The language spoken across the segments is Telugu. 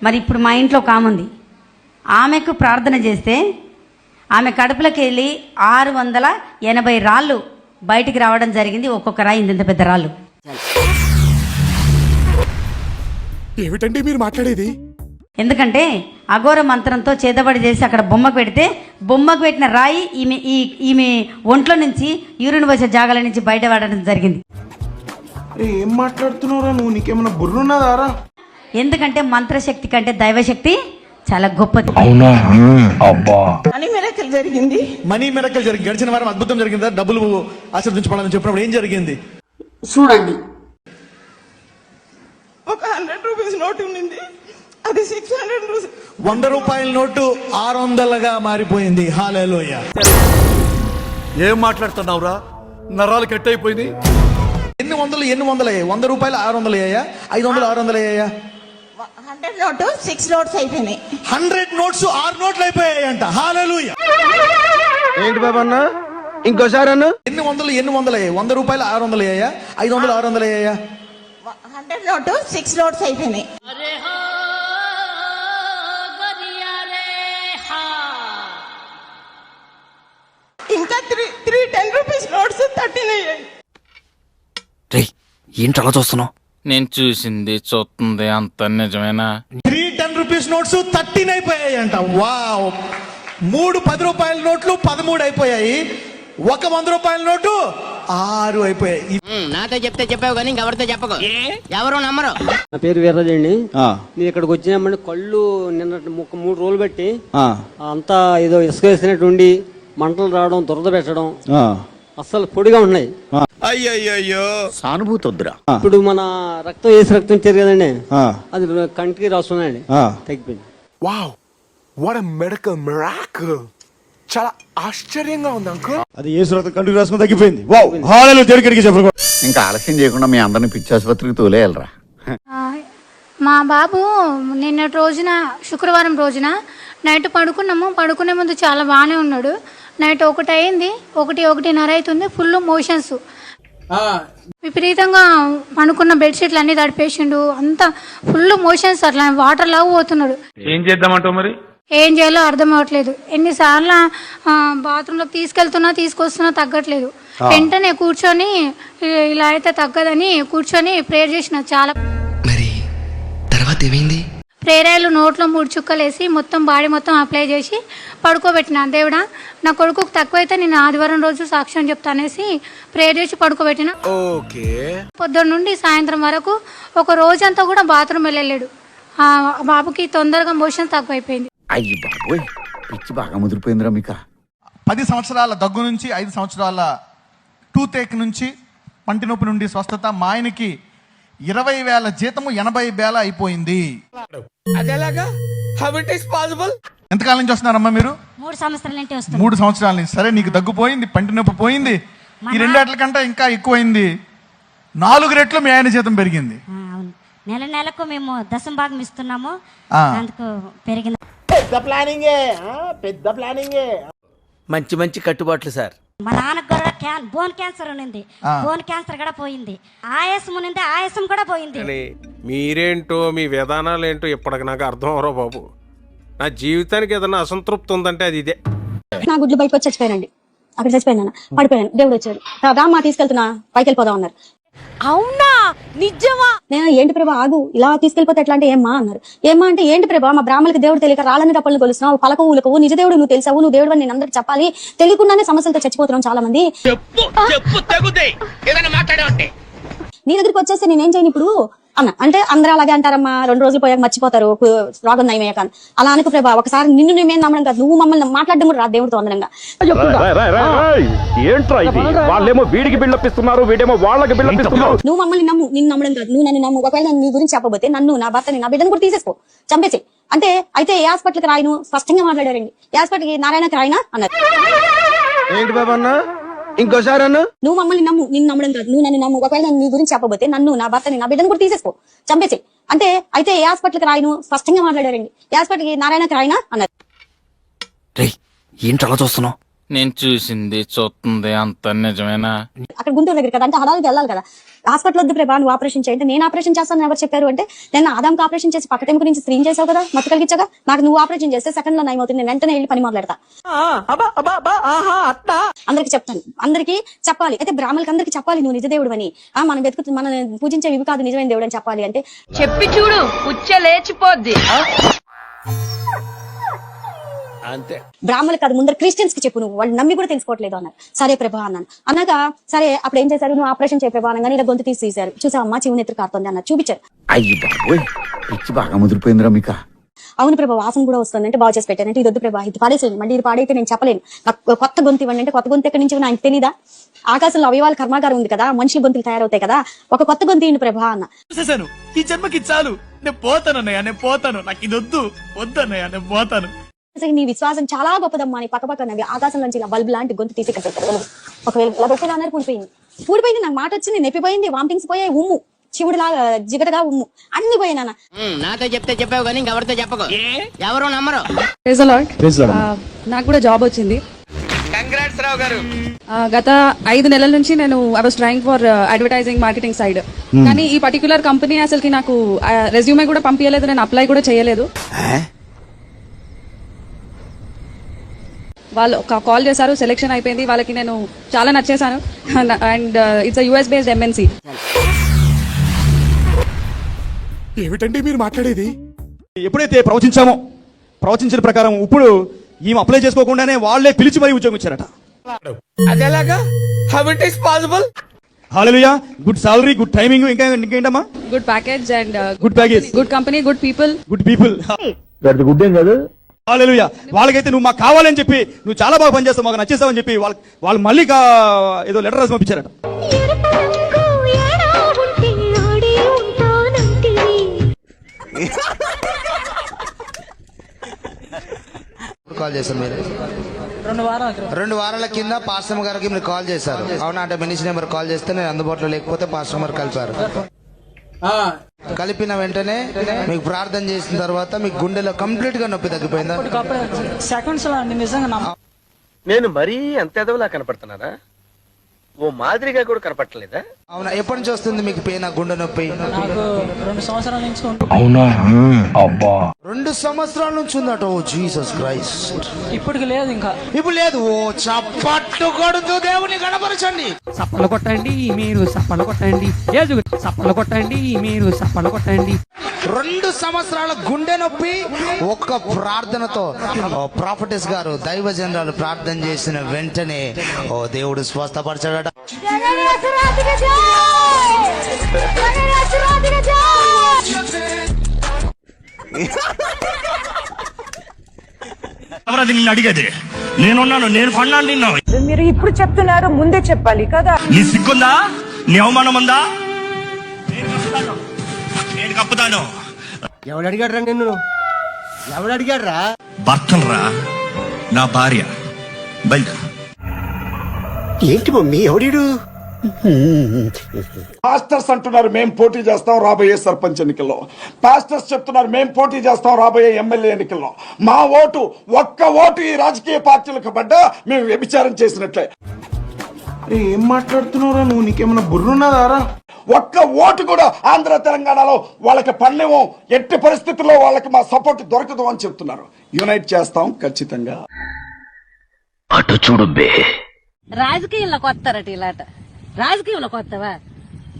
మరి ఇప్పుడు మా ఇంట్లో ఒక ఆమె ఉంది. ఆమెకు ప్రార్థన చేస్తే ఆమె కడుపులోకి వెళ్ళి 680 రాళ్ళు బయటికి రావడం జరిగింది. ఒక్కొక్క రాయి ఇంత పెద్ద రాళ్ళు. ఏమిటండి మీరు మాట్లాడేది? ఎందుకంటే అఘోర మంత్రంతో చేతబడి చేసి అక్కడ బొమ్మకు పెడితే బొమ్మకు పెట్టిన రాయి ఈమె ఒంట్లో నుంచి యూరిన్ వచ్చే జాగాల నుంచి బయట పడడం జరిగింది. ఏం మాట్లాడుతున్నావురా నువ్వు? నీకేమైనా బుర్రున్నదారా? ఎందుకంటే మంత్రశక్తి కంటే దైవశక్తి చాలా గొప్పది. అవునా? అబ్బా, మనీ మిరకల్ జరిగింది. గడిచిన వారం అద్భుతం జరిగిందా? డబ్బులు ఆశీర్వదించబడాలని చెప్పినప్పుడు ఏం జరిగింది చూడండి. ఒక 100 రూపీస్ నోట్ ఉండింది, అది 600 రూపీస్. 100 రూపాయల నోటు 600గా మారిపోయింది. హల్లెలూయా. ఏం మాట్లాడుతున్నావురా? నరాలు కట్ అయిపోయింది. ఎన్ని వందలు అయ్యాయి? 100 రూపాయలు 600 అయ్యాయా? 500 600 అయ్యాయా? 100 నోటు 6 నోట్స్ అయిపోయినాయి. 100 నోట్స్ 6 నోట్లు అయిపోయాయంట. హల్లెలూయా. ఏంటి బాబా అన్న? ఇంకోసారి అన్న. ఎన్ని వందలు అయ్యాయి? 100 రూపాయలు 600 అయ్యాయా? 500 600 అయ్యాయా? 100 నోటు 6 నోట్స్ అయిపోయినాయి. ఇంకా 3 10 రూపీస్ నోట్స్ 13 అయ్యాయి. ఏంటి అలా చూస్తున్నావు? నేను చూసింది చూస్తుంది అంత నిజమేనా? 3 10 రూపీస్ నోట్స్ 13 అయిపోయాయంట. వావ్. 3 10 రూపాయల నోట్లు 13 అయిపోయాయి. ఒక 100 రూపాయల నోటు 6 అయిపోయాయి. నాతో చెప్తే చెప్పావు కానీ ఇంకెవరితో చెప్పకు, ఎవరు నమ్మరు. నా పేరు వీర్రాజు అండి. నేను ఇక్కడికి వచ్చినామంటే కళ్ళు నిన్న 3 రోజులు బట్టి అంతా ఏదో ఇసుక వేసినట్టు ఉండి మంటలు రావడం, దురద పెట్టడం, అస్సలు పొడిగా ఉన్నాయి. అయ్యయ్యో, సానుభూతి వద్దురా. ఇప్పుడు మన రక్తం వేసి రక్తం ఇచ్చారు కదండి, అది కంటికి రాస్తున్నాయండి, తగ్గిపోయింది. Wow, what a medical miracle. చాలా ఆశ్చర్యంగా ఉంది అంకుల్. అది యేసు రక్తం కంటికి రాసుకుని తగ్గిపోయింది. వావ్, హల్లెలూయా. దేవుడికి చెప్పు. ఇంకా ఆలస్యం చేయకుండా మీ అందరిని పిచ్చి ఆసుపత్రికి తోలేయాలరా. మా బాబు నిన్నటి రోజున శుక్రవారం రోజున నైట్ పడుకునే ముందు చాలా బాగానే ఉన్నాడు. నైట్ 1 అయింది, 1:30 అవుతుంది. ఫుల్ మోషన్స్, విపరీతంగా పడుకున్న బెడ్షీట్లు అన్ని తడిపేసిండు. అంతా ఫుల్ మోషన్స్, అట్లా వాటర్ లాగా పోతున్నాడు. ఏం చేద్దామంటావు మరి? ఏం చేయాలో అర్థం అవ్వట్లేదు. ఎన్నిసార్లు బాత్రూంలోకి తీసుకొస్తున్నా తగ్గట్లేదు. వెంటనే కూర్చొని ఇలా అయితే తగ్గదని కూర్చొని ప్రేయర్ చేసిన. చాలా మరి తర్వాత ఏమైంది? ప్రేరాయలు నోట్లో 3 చుక్కలేసి మొత్తం బాడీ మొత్తం అప్లై చేసి పడుకోబెట్టిన. దేవుడా, నా కొడుకుకు తక్కువైతే నేను ఆదివారం రోజు సాక్ష్యం చెప్తానేసి ప్రేయర్ చేసి పడుకోబెట్టిన. పొద్దున్న నుండి సాయంత్రం వరకు ఒక రోజంతా కూడా బాత్రూమ్ వెళ్ళలేడు. ఆ బాబుకి తొందరగా మోషన్ తక్కువైపోయింది. అయ్యి బాబోయ్, పిచ్చి బాగా ముదిరిపోయిందిరా మీక. 10 సంవత్సరాల దగ్గు నుంచి 5 సంవత్సరాల టూతేక్ నుంచి పంటి నొప్పి నుండి స్వస్థత. మా ఆయనకి 20,000 జీతము 80,000 అయిపోయింది. ఎంతకాలం నుంచి వస్తున్నారమ్మా మీరు? 3 సంవత్సరాల నుండి వస్తుంది. 3 సంవత్సరాల నుంచి. సరే, నీకు దగ్గు పోయింది, పంటి నొప్పి పోయింది. ఈ 2 ఏళ్ల కంటే ఇంకా ఎక్కువైంది. 4 రెట్లు మీ ఆయన జీతం పెరిగింది. నెలకు మేము దశం భాగం ఇస్తున్నాము, అందుకు పెరిగింది. పెద్ద ప్లానింగే. మంచి కట్టుబాట్లు సార్. మా నాన్నకు కూడా బోన్ క్యాన్సర్ ఉన్నింది. బోన్ క్యాన్సర్ కూడా పోయింది. ఆయాసం ఉన్నింది, ఆయాసం కూడా పోయింది. మీరేంటో మీ విధానాలు ఏంటో ఇప్పటికి నాకు అర్థం అవరో బాబు. నా జీవితానికి ఏదైనా అసంతృప్తి ఉందంటే అది ఇదే. నా గుడ్లు బయటకు వచ్చి చచ్చిపోయానండి. అక్కడ చచ్చిపోయాను, పడిపోయాను. దేవుడు వచ్చారు, రామ్మా తీసుకెళ్తున్నా, పైకి వెళ్ళిపోదాం అన్నారు. అవునా? నిజమా? నేను ఏంటి ప్రభా ఆగు, ఇలా తీసుకెళ్లిపోతే ఎట్లా అంటే ఏమ్మా అన్నారు. ఏమ్మా అంటే ఏంటి ప్రభా, మా బ్రాహ్మణులకు దేవుడు తెలియక రాళ్ళని రప్పలను కొలుస్తున్నావు, పలక ఊలకవు, నిజ దేవుడు నువ్వు తెలుసావు, నువ్వు దేవుడు అని నేను అందరికి చెప్పాలి, తెలియకుండానే సమస్యలతో చచ్చిపోతున్నాం చాలా మంది. నీ దగ్గరికి వచ్చేస్తే నేనేం చేయను ఇప్పుడు అన్న అంటే అందరూ అలాగే అంటారమ్మా, 2 రోజులు పోయాక మర్చిపోతారు రోగం నయమయ్యాక. అలా అనుకు ప్రభా, ఒకసారి నిన్ను నువ్వేం నమ్మడం కాదు, నువ్వు మమ్మల్ని మాట్లాడడం కూడా రా దేవుడితో అందరంగా. ఏంట్రా ఇది? వాళ్ళేమో వీడికి బిల్డపిస్తున్నారు, వీడేమో వాళ్ళకి బిల్డపిస్తున్నారు. నువ్వు మమ్మల్ని నమ్ము, నిన్ను నమ్మడం కాదు, నువ్వు నన్ను నమ్ము. ఒకవేళ నీ గురించి చెప్పబోతే నన్ను, నా భర్తని, నా బిడ్డను కూడా తీసేసుకో, చంపేసి. అంటే అయితే ఏ హాస్పిటల్కి రాయను స్పష్టంగా మాట్లాడారండి. ఏ హాస్పిటల్కి నారాయణకి రాయనా అన్నారు. ఏంటి బాబా అన్న? ఇంకోసారి అన్న. నువ్వు మమ్మల్ని నమ్ము, నిన్ను నమ్మడం కాదు, నువ్వు నన్ను నమ్ము. ఒకవేళ నీ గురించి చెప్పబోతే నన్ను, నా భర్తని, నా బిడ్డను కూడా తీసేసుకో, చంపేసి. అంటే అయితే ఏ హాస్పిటల్కి రాయను స్పష్టంగా మాట్లాడారండి. ఏ హాస్పిటల్కి నారాయణకి రాయనా అన్నారు. ఏంటి అలా చూస్తున్నావు? నేను చూసింది చూస్తుంది అంత నిజమేనా? అక్కడ గుంటూరు దగ్గర కదా అంటే హడావికి వెళ్ళాలి కదా. హాస్పిటల్ వద్దు ప్రభా నువ్వు ఆపరేషన్ చేయంటే నేను ఆపరేషన్ చేస్తాను ఎవరు చెప్పారు అంటే నేను ఆదాంకి ఆపరేషన్ చేసి పక్క టైం గురించి స్క్రీన్ చేసావు కదా మత్తు కలిగించగా నాకు నువ్వు ఆపరేషన్ చేస్తే సెకండ్ లో నయం అవుతుంది నేను వెంటనే వెళ్ళి పని మొదలెడతా. అందరికి చెప్తాను, అందరికి చెప్పాలి. అయితే బ్రాహ్మణులకి అందరికి చెప్పాలి నువ్వు నిజ దేవుడు అని, మనం మనం పూజించే ఇవి కాదు నిజమైన దేవుడు అని చెప్పాలి. అంటే చెప్పి చూడు పుచ్చ లేచిపోద్ది. అంతే. బ్రాహ్మణులకు అది ముందర క్రిస్టియన్స్ కి చెప్పు, నువ్వు వాళ్ళు నమ్మి కూడా తెలుసుకోవట్లేదు అన్నారు. సరే ప్రభా అన్నాను. అన్నాక సరే అప్పుడు ఏం చేశారు, నువ్వు ఆపరేషన్ చేయ ప్రభా అనగానే ఇలా గొంతు తీసేశారు. చూసావమ్మా చెవు నెత్తురు కారుతుంది అన్నారు, చూపించారు. అయ్యి బాబోయ్ పిచ్చి బాగా ముదిరిపోయిందిరా మీకు. అవును ప్రభా వాసన కూడా వస్తుంది అంటే బాగు చేసి పెట్టాను. అంటే ఇది వద్దు ప్రభా ఇది పాడేసేయండి, మళ్ళీ ఇది పాడైతే నేను చెప్పలేను, నాకు కొత్త గొంతు ఇవ్వండి అంటే కొత్త గొంతు ఎక్కడి నుంచి నాకు తెలీదా? ఆకాశంలో అవయవాల కర్మాగారం ఉంది కదా, మనుషుల గొంతులు తయారవుతాయి కదా, ఒక కొత్త గొంతు ఇవ్వండి ప్రభా అన్న. ఈ జన్మకి చాలు, నేను పోతానన్నయ్య, నేను పోతాను, నాకు ఇది వద్దు వద్దన్నయ్య, నేను పోతాను. నీ విశ్వాసం చాలా గొప్పదమ్మా అని పక్క నవ్వి ఆకాశం నుంచి ఇలా బల్బ్ లాంటి గొంతు తీసి పెట్టారు. ఒకవేళ ఇలా పెట్టిన అన్నారు పూడిపోయింది, నాకు మాట వచ్చింది, నొప్పిపోయింది, వామిటింగ్స్ పోయాయి, ఉమ్ము శివుడిలాగా జిగటగా ఉమ్ము అన్ని పోయినా. నాతో చెప్తే చెప్పావు కానీ ఎవరితో చెప్పకు, ఎవరు నమ్మరు. నాకు కూడా జాబ్ వచ్చింది. కంగ్రాట్స్ రావు గారు. గత 5 నెలల నుంచి నేను I was trying for advertising marketing side, కానీ ఈ పర్టికులర్ కంపెనీ అసలుకి నాకు రెజ్యూమే కూడా పంపించలేదు, నేను అప్లై కూడా చేయలేదు. వాళ్ళు కాల్ చేశారు, సెలెక్షన్ అయిపోయింది, వాళ్ళకి నేను చాలా నచ్చేసాను. And it's US based MNC. ఏమిటండి మీరు మాట్లాడేది? ఎప్పుడైతే ప్రవచించిన ప్రకారం ఇప్పుడు ఈమె అప్లై చేసుకోకుండానే వాళ్ళే పిలిచి మరీ ఉద్యోగం ఇచ్చారట. అదేలాగా how it is possible? Hallelujah. Good salary, good timing, ఇంకేంటమ్మా? Good package and good package, good company, good people. Good ఏం కాదు. హల్లెలూయా. వాళ్ళకైతే నువ్వు మాకు కావాలని చెప్పి, నువ్వు చాలా బాగా పనిచేస్తావు, మాకు నచ్చేస్తావని చెప్పి వాళ్ళు మళ్ళీ ఏదో లెటర్ రాసి పంపించారట. కాల్ చేశారు మీరు 2 వారాల కింద పాస్టర్ గారికి మీరు కాల్ చేశారు, అవునా? అంటే మినిస్టర్ నెంబర్ కాల్ చేస్తే నేను అందుబాటులో లేకపోతే పాస్టర్ గారు కలిపారు. కలిపిన వెంటనే మీకు ప్రార్థన చేసిన తర్వాత మీకు గుండెలో కంప్లీట్ గా నొప్పి తగ్గిపోయిందా? సెకండ్స్ లో నిజంగా నేను మరీ అంత ఎదవలా కనపడుతున్నారా? ఓ మాదిరిగా కూడా కనపడలేదా? అవునా? ఎప్పటి నుంచి వస్తుంది మీకు పెయిన్, గుండె నొప్పి? 2 సంవత్సరాల నుంచి. అవునా? అబ్బా, 2 సంవత్సరాల నుంచి ఉందట. ఓ జీసస్ క్రైస్ట్. ఇప్పటికి లేదు, ఇంకా ఇప్పుడు లేదు. ఓ చప్పట్లు కొడుతూ దేవుని గణపరచండి. సప్పలు కొట్టండి మీరు, సప్పలు కొట్టండి, సప్పలు కొట్టండి మీరు, సప్పలు కొట్టండి. 2 సంవత్సరాల గుండె నొప్పి ఒక్క ప్రార్థనతో ప్రాఫెటెస్ గారు దైవజనరాలు ప్రార్థన చేసిన వెంటనే ఓ దేవుడు స్వస్థపరచాడట. అడిగేది నేనున్నాను, నేను కొన్నాను నిన్ను. మీరు ఇప్పుడు చెప్తున్నారు, ముందే చెప్పాలి కదా. నీ సిగ్గుందా? నీ అవమానం ఉందా? నేను కప్పుతాను. ఎవడు అడిగాడ్రా నిన్ను? ఎవడు అడిగాడ్రా? భర్తలరా, నా భార్య. బయలుదేరు. ఏంటి మమ్మీ ఎవడు? పాస్టర్స్ అంటున్నారు మేము పోటీ చేస్తాం రాబోయే సర్పంచ్ ఎన్నికల్లో, పాస్టర్స్ చెప్తున్నారు మేము పోటీ చేస్తాం రాబోయే ఎమ్మెల్యే ఎన్నికల్లో. మా ఓటు, ఒక్క ఓటు ఈ రాజకీయ పార్టీలకు పడ్డా మేము వ్యభిచారం చేసినట్లే. ఏం మాట్లాడుతున్నారా నువ్వు? నీకేమన్నా బుర్రున్నదారా? ఒక్క ఓటు కూడా ఆంధ్ర తెలంగాణలో వాళ్ళకి పన్నేమో, ఎట్టి పరిస్థితుల్లో వాళ్ళకి మా సపోర్ట్ దొరకదు అని చెప్తున్నారు. యునైట్ చేస్తాం ఖచ్చితంగా. అటు చూడు బే. రాజకీయంలో కొత్తారట ఇలాట. రాజకీయంలో కొత్తవా?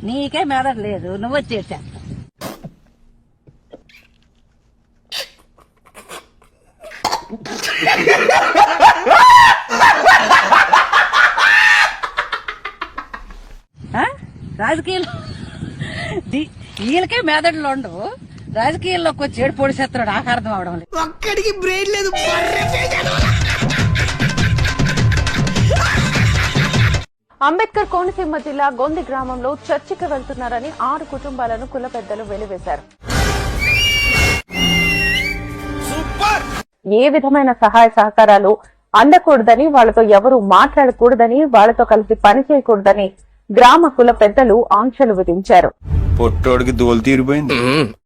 నీకే మెదడు లేదు, నువ్వు వచ్చేసా. రాజకీయాలు వీళ్ళకే మెదడులు ఉండవు, రాజకీయాల్లోకి వచ్చి ఏడు పొడి చేస్తున్నాడు. నాకు అర్థం అవడం లేదు. ఒక్కడికి బ్రెయిన్ లేదు. అంబేద్కర్ కోనసీమ జిల్లా గొంది గ్రామంలో చర్చికి వెళ్తున్నారని 6 కుటుంబాలను కుల పెద్దలు వెలివేశారు. ఏ విధమైన సహాయ సహకారాలు అందకూడదని, వాళ్ళతో ఎవరు మాట్లాడకూడదని, వాళ్ళతో కలిసి పని చేయకూడదని గ్రామ కుల పెద్దలు ఆంక్షలు విధించారు. పొట్టోడికి దోలు తీరిపోయింది.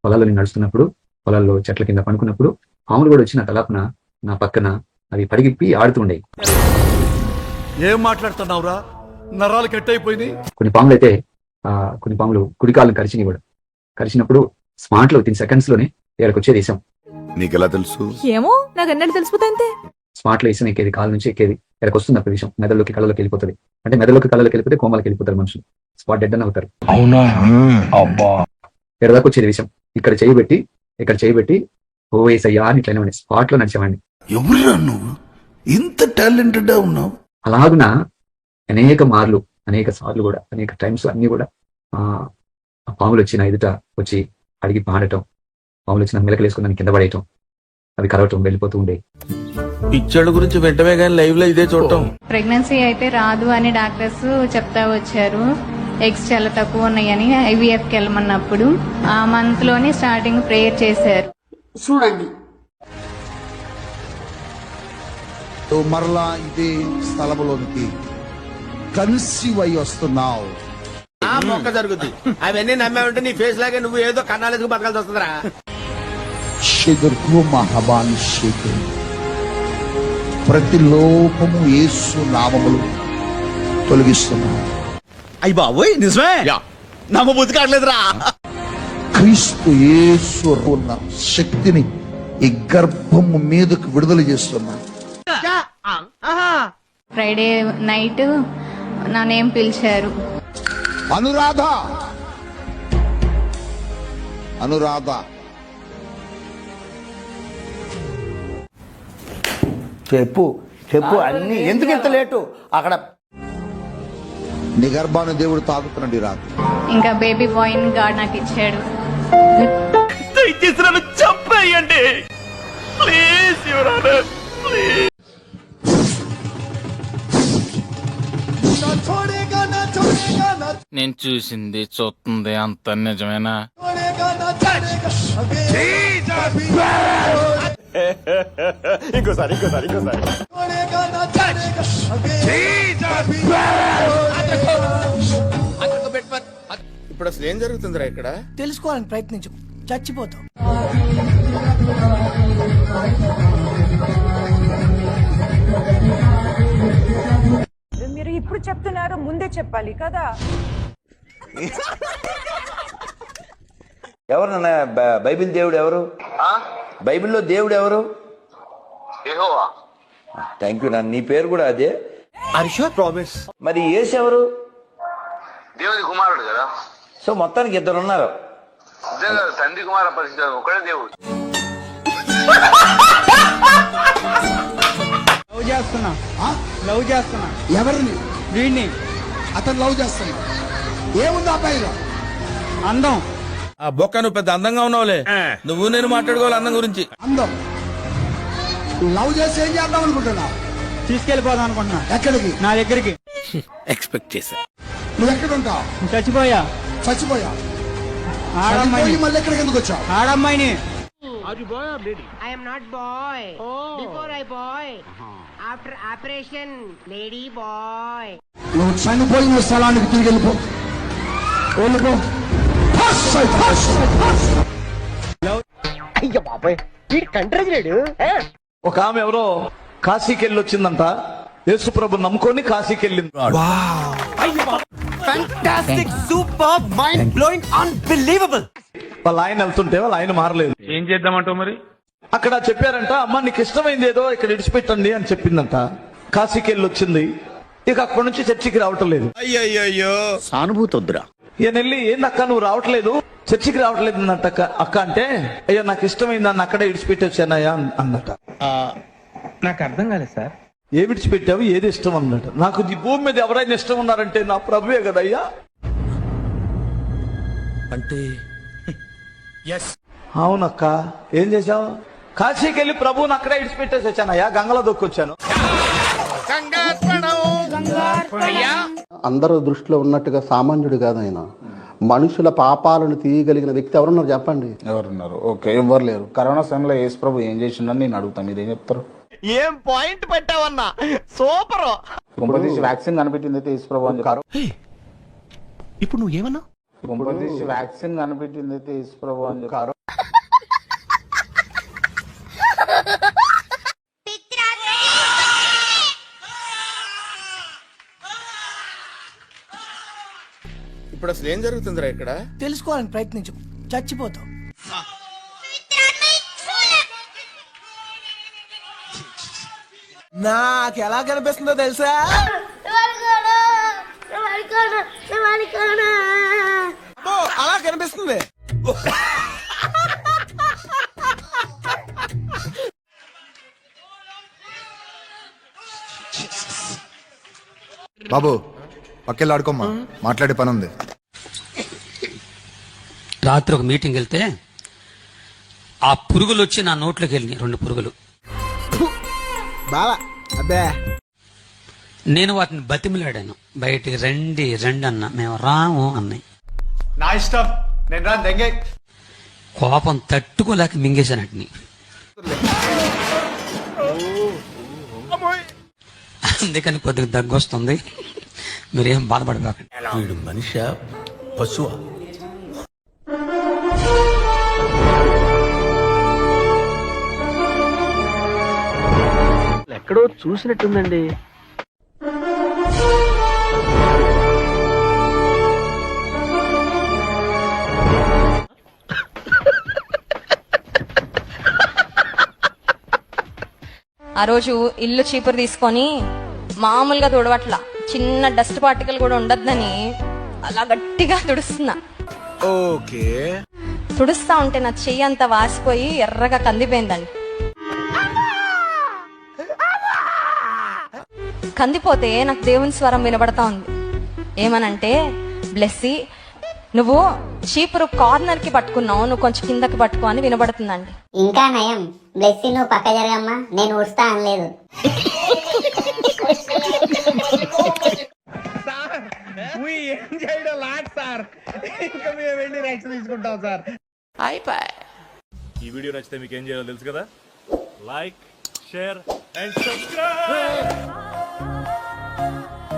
పొలాల్లో నడుస్తున్నప్పుడు, పొలాల్లో చెట్ల కింద పనుకున్నప్పుడు పాములు కూడా వచ్చి నా తలాపున, నా పక్కన అవి పరిగెప్పి ఆడుతుండేవి. ఏం మాట్లాడుతున్నావురా? నరాలు కట్ అయిపోయింది. కొన్ని పాములు అయితే కొన్ని పాములు కుడికాలను కరిచినవి కూడా. కరిచినప్పుడు స్మార్ట్ లో విత్ ఇన్ సెకండ్స్ లోనే ఇక్కడికి వచ్చేది వేసాం. నీకెలా తెలుసు? ఏమో నాకు అన్నట్టు తెలిసిపోతే స్మార్ట్ లో వేసిన ఎక్కేది, కాలు నుంచి ఎక్కేది, ఇక్కడికి వస్తుంది అప్పుడు విషయం. మెదడులోకి కళ్ళలోకి వెళ్ళిపోతుంది. అంటే మెదడులోకి కళ్ళలోకి వెళ్ళిపోతే కోమాలకు వెళ్ళిపోతారు మనుషులు, స్పాట్ డెడ్ అని అవుతారు. అవునా? అబ్బా. ఇక్కడ దాకా వచ్చేది విషయం. ఇక్కడ చేయబెట్టి ఓ వేసయ్యా అని ఇట్లనే స్పాట్ లో నడిచేవాడిని. ఎవరురా నువ్వు ఇంత టాలెంటెడ్ ఉన్నావు? అలాగున అనేక సార్లు కూడా అనేక టైమ్స్ అన్ని కూడా ఆ పాములు వచ్చి నా ఎదుట వచ్చి అడిగి పాడటం, పాములు వచ్చి నా మెలకలు వేసుకుని కింద పడేయటం, అవి కరవటం, వెళ్ళిపోతూ ఉండే. పిచ్చోళ్ళ గురించి వెంటనే కానీ లైవ్ లో ఇదే చూడటం. ప్రెగ్నెన్సీ అయితే రాదు అని డాక్టర్స్ చెప్తా వచ్చారు. ఎగ్స్ చాలా తక్కువ ఉన్నాయని ఐవీఎఫ్కి వెళ్ళమన్నప్పుడు ఆ మంత్ లోనే స్టార్టింగ్ ప్రేయర్ చేశారు. చూడండి, మరలా ఇదే స్థలములోనికి కన్సీవ్ అయి వస్తున్నావు. మొక్క జరుగుద్ది. అవన్నీ నమ్మే ఉంటే నీ ఫేస్ లాగే నువ్వు ఏదో కన్నాలకు బతకాల్సి వస్తుందిరా. షెదుర్కు మహబాన్ షేకు, ప్రతి లోపము యేసు నామములు తొలగిస్తున్నావు. అయ్యి బాబోయ్, నిజమే నమ్మ బుద్ధి కావట్లేదురా. క్రీస్తు యేసు ఉన్న శక్తిని ఈ గర్భము మీదకు విడుదల చేస్తున్నా. ఫ్రైడే నైట్ నా నేమ్ పిలిచారు. అనురాధ చెప్పు అన్ని ఎందుకు ఇంత లేటు? అక్కడ నీ గర్భాన్ని దేవుడు తాకుతున్నాడు ఈ రాత్రి. ఇంకా బేబీ బాయ్ గాడ్ నాకు ఇచ్చాడు. చెప్పండి ప్లీజ్. నేను చూసింది చూస్తుంది అంత నిజమేనా? ఇంకోసారి ఇప్పుడు అసలు ఏం జరుగుతుందిరా ఇక్కడ? తెలుసుకోవాలని ప్రయత్నించు, చచ్చిపోతావు. మీరు ఇప్పుడు చెప్తున్నారు, ముందే చెప్పాలి కదా. ఎవరు నాన్న బైబిల్ దేవుడు ఎవరు? బైబిల్లో దేవుడు ఎవరు? యెహోవా. థ్యాంక్ యూ నాన్న. నీ పేరు కూడా అదే? ప్రామిస్. మరి యేసు ఎవరు? దేవుని కుమారుడు కదా. సో మొత్తానికి ఇద్దరు ఉన్నారు. తండ్రి కుమార పరిస్థితి ఒకడే దేవుడు. లవ్ చేస్తున్నా. ఎవరిని? వీడిని. అతను లవ్ చేస్తాను. ఏముంది అబ్బాయిలో? అందం. ఆ బొక్క నువ్వు పెద్ద అందంగా ఉన్నావులే. నువ్వు నేను మాట్లాడుకోవాలి అందం గురించి. అందం. లవ్ చేసి ఏం చేద్దాం అనుకుంటున్నా? తీసుకెళ్ళిపోదాం అనుకుంటున్నా. ఎక్కడికి? నా దగ్గరికి. ఎక్స్పెక్ట్ చేశా. నువ్వు ఎక్కడ ఉంటావు? చచ్చిపోయా. చచ్చిపోయి మళ్ళీ ఎక్కడికి ఎందుకు వచ్చావు? ఆడమ్మాయిని. I am not boy. Before I boy. After operation, lady boy. నువ్వు చనిపోయిన స్థలానికి తిరిగి వెళ్ళిపో. అయ్యో బాబాయ్, వీడి కంట్రీ లేడు. ఒక ఆమె ఎవరో కాశీకి వెళ్ళి వచ్చిందంట. యేసు ప్రభు నమ్ముకొని కాశీకి వెళ్ళింది. Fantastic, super, mind blowing, unbelievable. వాళ్ళ ఆయన వెళ్తుంటే వాళ్ళ ఆయన మారలేదు. ఏం చేద్దామంటావు మరి? అక్కడ చెప్పారంట, అమ్మ నీకు ఇష్టమైంది ఏదో ఇక్కడ విడిచిపెట్టండి అని చెప్పిందంట. కాశీకి వెళ్ళి వచ్చింది. ఇక అక్కడి నుంచి చర్చికి రావటం లేదు. అయ్యయ్యో, సానుభూతి వద్దురా. ఈయన వెళ్ళి ఏందక్క నువ్వు రావట్లేదు, చర్చికి రావట్లేదు అన్నట్ట. అక్క అంటే అయ్యో నాకు ఇష్టమైంది దాన్ని అక్కడే విడిచిపెట్టి వచ్చానయ్యా అన్నట. నాకు అర్థం కాలేదు సార్. ఏ విడిచిపెట్టావు, ఏది ఇష్టం అన్నట. నాకు ఈ భూమి మీద ఎవరైనా ఇష్టం ఉన్నారంటే నా ప్రభువే కదయ్యా అంటే. అవునక్క, ఏం చేశావు? కాశీకి వెళ్ళి ప్రభువుని అక్కడే విడిచిపెట్టేసి వచ్చానయ్యా, గంగలో దొక్కొచ్చాను. అందరూ దృష్టిలో ఉన్నట్టుగా సామాన్యుడు కాదు ఆయన. మనుషుల పాపాలను తీయగలిగిన వ్యక్తి ఎవరున్నారు చెప్పండి? ఎవరున్నారు? ఓకే, ఎవరు లేరు. కరోనా సమయంలో యేసు ప్రభు ఏం చేసిండని నేను అడుగుతా, మీరేం చెప్తారు? ఏం పాయింట్ పెట్టావన్నా, సూపర్. వ్యాక్సిన్ కనిపెట్టింది అయితే యేసు ప్రభు అని చెప్పారు. ఇప్పుడు నువ్వు ఏమన్నా? వ్యాక్సిన్ కనిపెట్టింది అయితే యేసు ప్రభు అని చెప్పారు. ఇప్పుడు అసలు ఏం జరుగుతుందిరా ఇక్కడ? తెలుసుకోవాలని ప్రయత్నించు, చచ్చిపోతావు. నాకు ఎలా కనిపిస్తుందో తెలుసా? అబ్బో, అలా కనిపిస్తుంది. బాబు పక్కెళ్ళి ఆడుకోమ్మా, మాట్లాడే పని ఉంది. రాత్రి ఒక మీటింగ్ వెళ్తే ఆ పురుగులు వచ్చి నా నోట్లోకి వెళ్ళినాయి, 2 పురుగులు. బావా అబ్బే, నేను వాటిని బతిమిలాడాను, బయటికి రండి రండి అన్న, మేము రాము అన్నాయి. నా ఇష్టం, నేను రా దెంగే. కోపం తట్టుకోలేక మింగేశానటిని. అందుకని కొద్దిగా దగ్గు వస్తుంది, మీరేం బాధపడకండి. వీడు మనిషి పశువా? ఎక్కడో చూసినట్టుందండి. ఆ రోజు ఇల్లు చీపురు తీసుకొని మామూలుగా తుడవట్ల, చిన్న డస్ట్ పార్టికల్ కూడా ఉండద్దని అలా గట్టిగా తుడుస్తున్నా. ఓకే. తుడుస్తా ఉంటే నా చెయ్యి అంతా వాసిపోయి ఎర్రగా కందిపోయిందండి. కందిపోతే నాకు దేవుని స్వరం వినబడతా ఉంది. ఏమనంటే, బ్లెస్సీ నువ్వు చీపురు కార్నర్ కి పట్టుకున్నావు, నువ్వు కొంచెం కిందకి పట్టుకో అని వినబడుతుందండి. ఇంకా నయం, బ్లెస్సీ నువ్వు పక్క జరగమ్మా, నేను ఊడుస్తా అనలేదు. ఏం చేయడం లాట్ సార్, ఇంకా మేము వెళ్ళి రెక్స్ తీసుకుంటాం సార్. అయిపోయి. ఈ వీడియో నచ్చితే మీకు ఏం చేయాలో తెలుసు కదా, లైక్, షేర్ అండ్ సబ్స్క్రైబ్.